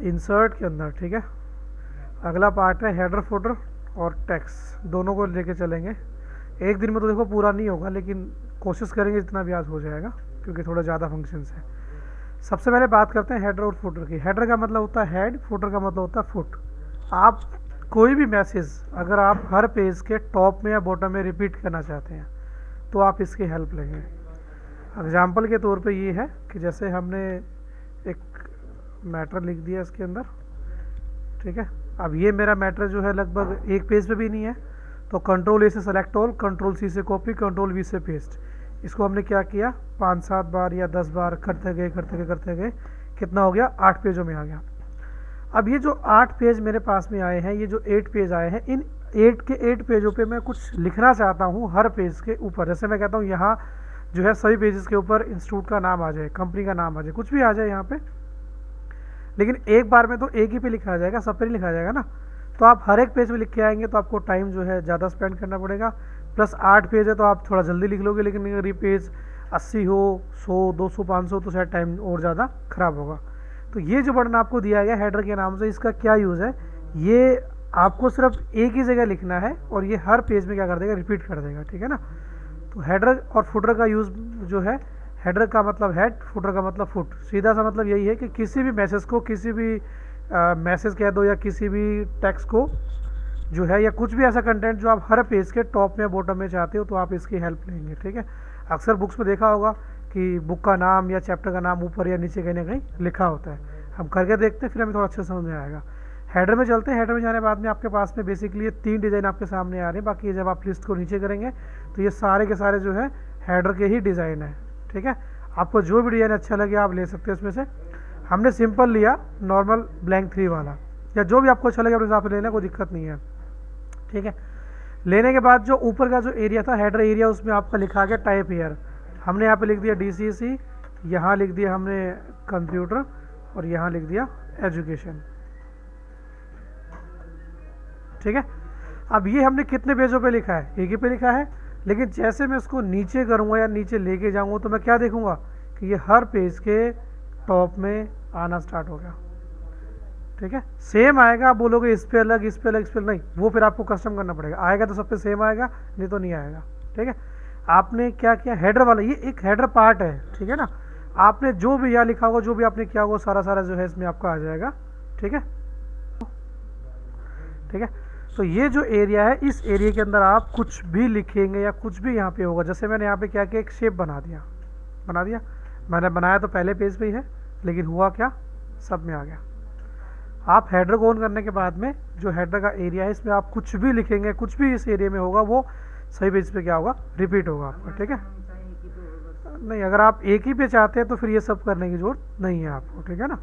Insert के अंदर, ठीक है, अगला पार्ट है हेडर फुटर और टेक्स्ट, दोनों को लेके चलेंगे। एक दिन में तो देखो पूरा नहीं होगा, लेकिन कोशिश करेंगे जितना भी आज हो जाएगा, क्योंकि थोड़ा ज़्यादा फंक्शंस है। सबसे पहले बात करते हैं हेडर और फुटर की। हेडर का मतलब होता है हेड, फुटर का मतलब होता है फुट। आप कोई भी मैसेज अगर आप हर पेज के टॉप में या बॉटम में रिपीट करना चाहते हैं तो आप इसकी हेल्प लेंगे। एग्जाम्पल के तौर पे ये है कि जैसे हमने एक मैटर लिख दिया इसके अंदर, ठीक है। अब ये मेरा मैटर जो है लगभग एक पेज पे भी नहीं है, तो कंट्रोल ए से सेलेक्ट ऑल, कंट्रोल सी से कॉपी, कंट्रोल वी से पेस्ट। इसको हमने क्या किया, 5-7 बार या 10 बार करते गए, कितना हो गया, 8 पेजों में आ गया। अब ये जो 8 पेज मेरे पास में आए हैं, ये जो 8 पेज आए हैं, इन 8 के 8 पेजों पे मैं कुछ लिखना चाहता हूँ हर पेज के ऊपर। जैसे मैं कहता हूँ यहाँ जो है सभी पेजेस के ऊपर इंस्टीट्यूट का नाम आ जाए, कंपनी का नाम आ जाए, कुछ भी आ जाए यहाँ पे, लेकिन एक बार में तो एक ही पे लिखा जाएगा, सब पे नहीं लिखा जाएगा ना। तो आप हर एक पेज पे लिख के आएंगे तो आपको टाइम जो है ज़्यादा स्पेंड करना पड़ेगा। प्लस 8 पेज है तो आप थोड़ा जल्दी लिख लोगे, लेकिन अगर ये पेज 80 हो, 100, 200, 500 तो शायद टाइम और ज़्यादा ख़राब होगा। तो ये जो बटन आपको दिया गया हेडर के नाम से, इसका क्या यूज़ है, ये आपको सिर्फ एक ही जगह लिखना है और ये हर पेज में क्या कर देगा, रिपीट कर देगा, ठीक है ना। तो हेडर और फुटर का यूज़ जो है, हेडर का मतलब हेड, फुटर का मतलब फुट। सीधा सा मतलब यही है कि किसी भी मैसेज को, किसी भी मैसेज कह दो या किसी भी टेक्स्ट को जो है, या कुछ भी ऐसा कंटेंट जो आप हर पेज के टॉप में बॉटम में चाहते हो, तो आप इसकी हेल्प लेंगे, ठीक है। अक्सर बुक्स में देखा होगा कि बुक का नाम या चैप्टर का नाम ऊपर या नीचे कहीं ना कहीं लिखा होता है। हम करके देखते हैं, फिर हमें थोड़ा अच्छे समझ में आएगा। हेडर में चलते हैं। हेडर में जाने के बाद में आपके पास में बेसिकली ये 3 डिज़ाइन आपके सामने आ रहे हैं। बाकी जब आप लिस्ट को नीचे करेंगे तो ये सारे के सारे जो है हेडर के ही डिज़ाइन है, ठीक है। आपको जो भी डिज़ाइन अच्छा लगे आप ले सकते हैं उसमें से। हमने सिंपल लिया, नॉर्मल ब्लैंक 3 वाला, या जो भी आपको अच्छा लगे अपने हिसाब से लेना, कोई दिक्कत नहीं है, ठीक है। लेने के बाद जो ऊपर का जो एरिया था हेडर एरिया, उसमें आपका लिखा गया टाइप हियर। हमने यहाँ पे लिख दिया DCC, यहाँ लिख दिया हमने कंप्यूटर, और यहाँ लिख दिया एजुकेशन, ठीक है। अब ये हमने कितने पेजों पे लिखा है, एक ही पे लिखा है, लेकिन जैसे मैं इसको नीचे करूँगा या नीचे लेके जाऊँगा तो मैं क्या देखूँगा कि ये हर पेज के टॉप में आना स्टार्ट हो गया, ठीक है। सेम आएगा, आप बोलोगे इस पे अलग, इस पे अलग, इस पे नहीं, वो फिर आपको कस्टम करना पड़ेगा। आएगा तो सब पे सेम आएगा, नहीं तो नहीं आएगा, ठीक है। आपने क्या किया, हेडर वाला, ये एक हेडर पार्ट है, ठीक है ना। आपने जो भी यहाँ लिखा होगा, जो भी आपने किया होगा, सारा जो है इसमें आपका आ जाएगा, ठीक है, ठीक है। तो ये जो एरिया है, इस एरिया के अंदर आप कुछ भी लिखेंगे या कुछ भी यहाँ पे होगा। जैसे मैंने यहाँ पे क्या किया, एक शेप बना दिया। मैंने बनाया तो पहले पेज पे ही है, लेकिन हुआ क्या, सब में आ गया। आप हेडर को ऑन करने के बाद में जो हेडर का एरिया है, इसमें आप कुछ भी लिखेंगे, कुछ भी इस एरिया में होगा, वो सही पेज पे क्या होगा, रिपीट होगा आपका, ठीक है। नहीं, अगर आप एक ही पे चाहते हैं तो फिर ये सब करने की जरूरत नहीं है आपको, ठीक है ना।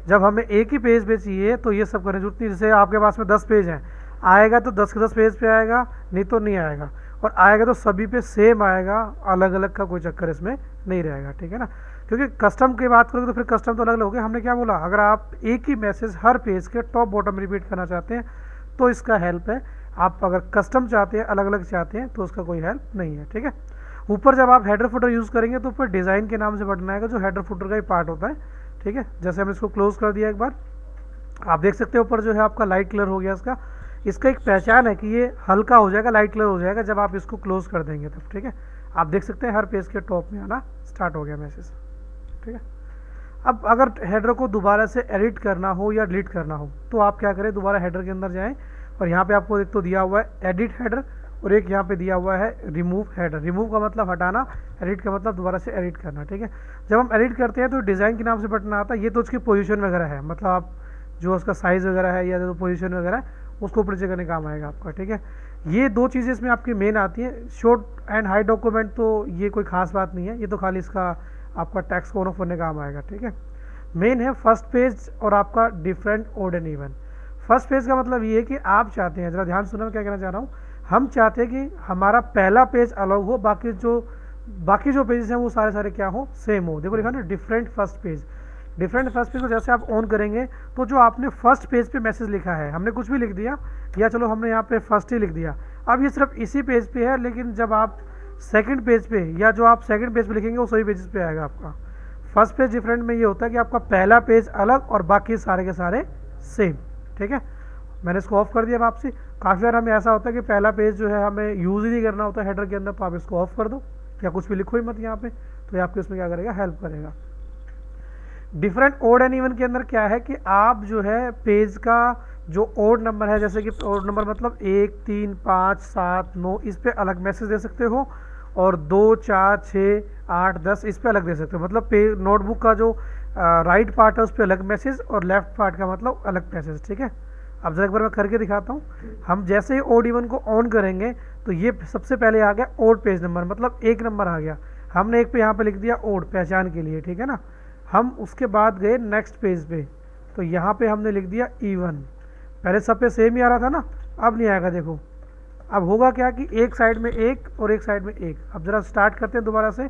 जब हमें एक ही पेज पे चाहिए तो ये सब करने की जरूरत नहीं। जैसे आपके पास में 10 पेज हैं, आएगा तो 10 के 10 पेज पे आएगा, नहीं तो नहीं आएगा, और आएगा तो सभी पे सेम आएगा, अलग अलग का कोई चक्कर इसमें नहीं रहेगा, ठीक है ना। क्योंकि कस्टम की बात करोगे तो फिर कस्टम तो अलग अलग हो गया। हमने क्या बोला, अगर आप एक ही मैसेज हर पेज के टॉप बॉटम रिपीट करना चाहते हैं तो इसका हेल्प है। आप अगर कस्टम चाहते हैं, अलग अलग चाहते हैं, तो उसका कोई हेल्प नहीं है, ठीक है। ऊपर जब आप हेडर फुटर यूज़ करेंगे तो ऊपर डिज़ाइन के नाम से बटन आएगा, जो हेडर फुटर का ही पार्ट होता है, ठीक है। जैसे हमने इसको क्लोज कर दिया एक बार, आप देख सकते हैं ऊपर जो है आपका लाइट कलर हो गया। इसका एक पहचान है कि ये हल्का हो जाएगा, लाइट कलर हो जाएगा जब आप इसको क्लोज कर देंगे तब, ठीक है। आप देख सकते हैं हर पेज के टॉप में आना स्टार्ट हो गया मैसेज, ठीक है। अब अगर हेडर को दोबारा से एडिट करना हो या डिलीट करना हो तो आप क्या करें, दोबारा हेडर के अंदर जाएं, और यहाँ पे आपको एक तो दिया हुआ है एडिट हेडर, और एक यहाँ पे दिया हुआ है रिमूव हेडर। रिमूव का मतलब हटाना, एडिट का मतलब दोबारा से एडिट करना, ठीक है। जब हम एडिट करते हैं तो डिज़ाइन के नाम से बटन आता है, ये तो उसकी पोजीशन वगैरह है, मतलब आप जो उसका साइज़ वगैरह है या जो पोजीशन वगैरह है उसको ऊपर नीचे करने काम आएगा आपका, ठीक है। ये 2 चीज़ें इसमें आपकी मेन आती है। शॉर्ट एंड हाई डॉक्यूमेंट तो ये कोई खास बात नहीं है, ये तो खाली इसका आपका टैक्स को ऑन ऑफ करने काम आएगा, ठीक है। मेन है फर्स्ट पेज और आपका different, odd and even. First page का मतलब ये है कि आप चाहते हैं, ज़रा ध्यान सुनना मैं क्या कहना चाह रहा हूँ, हम चाहते हैं कि हमारा पहला पेज अलग हो, बाकी जो पेजेस हैं वो सारे क्या हो, सेम हो। देखो लिखा ना different first page. Different first page को जैसे आप ऑन करेंगे तो जो आपने फर्स्ट पेज पे मैसेज लिखा है, हमने कुछ भी लिख दिया, या चलो हमने यहाँ पे फर्स्ट ही लिख दिया, अब ये सिर्फ इसी पेज पे है, लेकिन जब आप सेकंड पेज पे, या जो आप सेकंड पेज पे लिखेंगे वो सभी पेजेस पे आएगा आपका। फर्स्ट पेज डिफरेंट में ये होता है कि आपका पहला पेज अलग और बाकी सारे के सारे सेम, ठीक है। मैंने इसको ऑफ कर दिया वापसी। काफ़ी बार हमें ऐसा होता है कि पहला पेज जो है हमें यूज़ ही नहीं करना होता हेडर के अंदर, तो आप इसको ऑफ कर दो या कुछ भी लिखो ही मत यहाँ पे, तो ये आपके उसमें क्या करेगा, हेल्प करेगा। डिफरेंट ओड एंड इवन के अंदर क्या है कि आप जो है पेज का जो ओड नंबर है, जैसे कि ओड नंबर मतलब 1, 3, 5, 7, 9, इस पे अलग मैसेज दे सकते हो, और 2, 4, 6, 8, 10 इस पे अलग दे सकते हो। मतलब पेज नोटबुक का जो राइट पार्ट है उस पर अलग मैसेज और लेफ्ट पार्ट का मतलब अलग मैसेज, ठीक है। अब जरा एक बार मैं करके दिखाता हूँ। हम जैसे ही ओड इवन को ऑन करेंगे तो ये सबसे पहले आ गया ओड पेज नंबर, मतलब 1 नंबर आ गया। हमने एक पे यहाँ पे लिख दिया ओड, पहचान के लिए, ठीक है ना। हम उसके बाद गए नेक्स्ट पेज पे, तो यहाँ पे हमने लिख दिया इवन। पहले सब पे सेम ही आ रहा था ना, अब नहीं आएगा। देखो अब होगा क्या कि एक साइड में 1 और एक साइड में 1। अब ज़रा स्टार्ट करते हैं दोबारा से।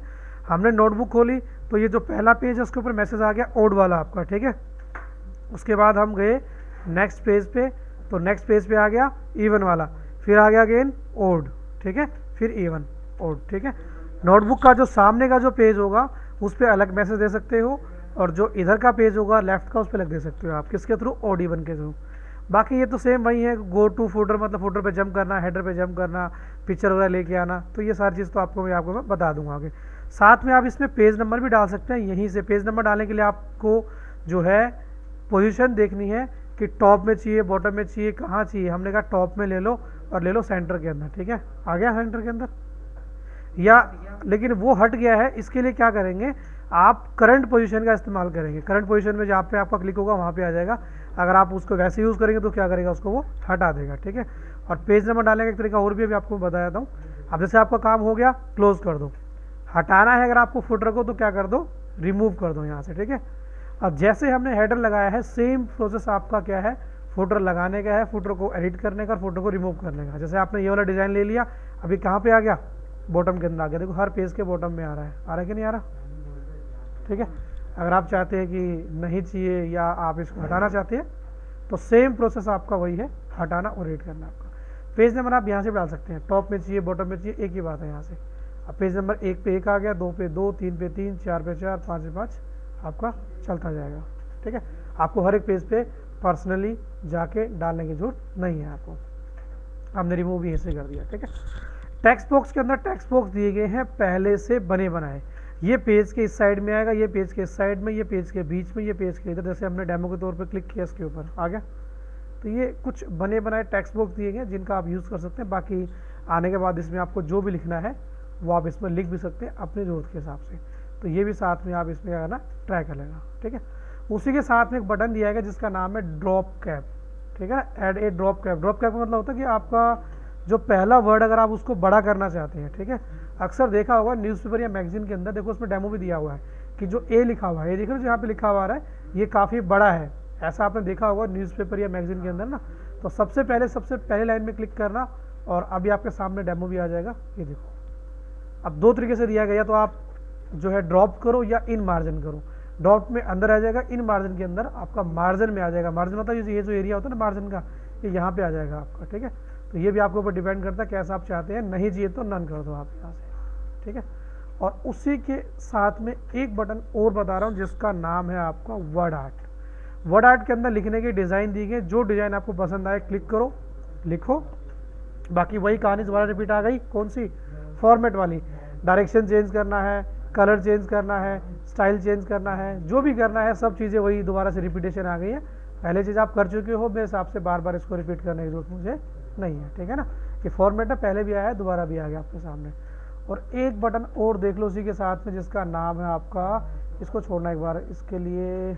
हमने नोटबुक खोली तो ये जो पहला पेज है उसके ऊपर मैसेज आ गया ओड वाला आपका, ठीक है। उसके बाद हम गए नेक्स्ट पेज पे, तो नेक्स्ट पेज पे आ गया इवन वाला, फिर आ गया अगेन ओड, ठीक है, फिर इवन, ओड, ठीक है। नोटबुक का जो सामने का जो पेज होगा उस पर अलग मैसेज दे सकते हो, और जो इधर का पेज होगा लेफ्ट का उस पर अलग दे सकते हो आप, किसके थ्रू, ओड इवन के थ्रू। बाकी ये तो सेम वही है, गो टू फुटर मतलब फुटर पे जंप करना, हेडर पे जंप करना, पिक्चर वगैरह लेके आना, तो ये सारी चीज़ तो आपको मैं बता दूंगा आगे। साथ में आप इसमें पेज नंबर भी डाल सकते हैं। यहीं से पेज नंबर डालने के लिए आपको जो है पोजीशन देखनी है कि टॉप में चाहिए, बॉटम में चाहिए, कहाँ चाहिए। हमने कहा टॉप में ले लो, और ले लो सेंटर के अंदर, ठीक है। आ गया सेंटर के अंदर, या लेकिन वो हट गया है, इसके लिए क्या करेंगे, आप करंट पोजीशन का इस्तेमाल करेंगे। करंट पोजीशन में जहाँ पे आपका क्लिक होगा वहाँ पे आ जाएगा। अगर आप उसको वैसे यूज़ करेंगे तो क्या करेगा, उसको वो हटा देगा, ठीक है। और पेज नंबर डालने का एक तरीका और भी अभी आपको बताया था। अब जैसे आपका काम हो गया, क्लोज कर दो। हटाना है अगर आपको फुटर को तो क्या कर दो, रिमूव कर दो यहाँ से, ठीक है। अब जैसे हमने हेडर लगाया है, सेम प्रोसेस आपका क्या है, फुटर लगाने का है, फुटर को एडिट करने का, फुटर को रिमूव करने का। जैसे आपने ये वाला डिज़ाइन ले लिया, अभी कहाँ पे आ गया, बॉटम के अंदर आ गया। देखो हर पेज के बॉटम में आ रहा है कि नहीं आ रहा, ठीक है। अगर आप चाहते हैं कि नहीं चाहिए या आप इसको हटाना चाहते हैं तो सेम प्रोसेस आपका वही है, हटाना और एडिट करना आपका। पेज नंबर आप यहाँ से डाल सकते हैं, टॉप में चाहिए, बॉटम में चाहिए, एक ही बात है यहाँ से। अब पेज नंबर 1 पे 1 आ गया, 2 पे 2, 3 पे 3, 4 पे 4, 5 पे 5 आपका चलता जाएगा, ठीक है। आपको हर एक पेज पे पर्सनली जाके डालने की जरूरत नहीं है आपको। हमने रिमूव भी ऐसे कर दिया, ठीक है। टेक्स्ट बॉक्स के अंदर टेक्स्ट बॉक्स दिए गए हैं पहले से बने बनाए। ये पेज के इस साइड में आएगा, ये पेज के इस साइड में, ये पेज के बीच में, ये पेज के इधर। जैसे हमने डेमो के तौर पे क्लिक किया इसके ऊपर आ गया, तो ये कुछ बने बनाए टेक्स्ट बॉक्स दिए गए जिनका आप यूज़ कर सकते हैं। बाकी आने के बाद इसमें आपको जो भी लिखना है वो आप इसमें लिख भी सकते हैं अपनी ज़रूरत के हिसाब से। तो ये भी साथ में आप इसमें क्या करना, ट्राई कर लेना, ठीक है। उसी के साथ में एक बटन दिया है जिसका नाम है ड्रॉप कैप, ठीक है। Add a drop cap. Drop cap का मतलब होता है कि आपका जो पहला वर्ड अगर आप उसको बड़ा करना चाहते हैं, ठीक है। अक्सर देखा होगा न्यूज़पेपर या मैगजीन के अंदर, देखो उसमें डेमो भी दिया हुआ है कि जो ए लिखा हुआ है, ये देख रहे हो जो यहाँ पे लिखा हुआ है, ये काफ़ी बड़ा है। ऐसा आपने देखा होगा न्यूज़पेपर या मैगजीन के अंदर ना। तो सबसे पहले लाइन में क्लिक करना, और अभी आपके सामने डेमो भी आ जाएगा, ये देखो। अब 2 तरीके से दिया गया, तो आप जो है ड्रॉप करो या इन मार्जिन करो। ड्रॉप में अंदर आ जाएगा, इन मार्जिन के अंदर आपका मार्जिन में आ जाएगा। मार्जिन मतलब ये जो एरिया होता है ना मार्जिन का, ये यहाँ पे आ जाएगा आपका, ठीक है। तो ये भी आपके ऊपर डिपेंड करता है कैसा आप चाहते हैं। नहीं चाहिए तो नन कर दो आप यहाँ से, ठीक है। और उसी के साथ में एक बटन और बता रहा हूँ जिसका नाम है आपका वर्ड आर्ट। वर्ड आर्ट के अंदर लिखने के डिज़ाइन दी गए, जो डिज़ाइन आपको पसंद आए क्लिक करो, लिखो। बाकी वही कहानी दोबारा रिपीट आ गई, कौन सी, फॉर्मेट वाली। डायरेक्शन चेंज करना है, कलर चेंज करना है, स्टाइल चेंज करना है, जो भी करना है सब चीज़ें वही दोबारा से रिपीटेशन आ गई है। पहले चीज़ आप कर चुके हो, मेरे हिसाब से बार बार इसको रिपीट करने की जरूरत मुझे नहीं है, ठीक है ना। कि फॉर्मेट है, पहले भी आया है, दोबारा भी आ गया आपके सामने। और एक बटन और देख लो उसी के साथ में जिसका नाम है आपका, इसको छोड़ना एक बार, इसके लिए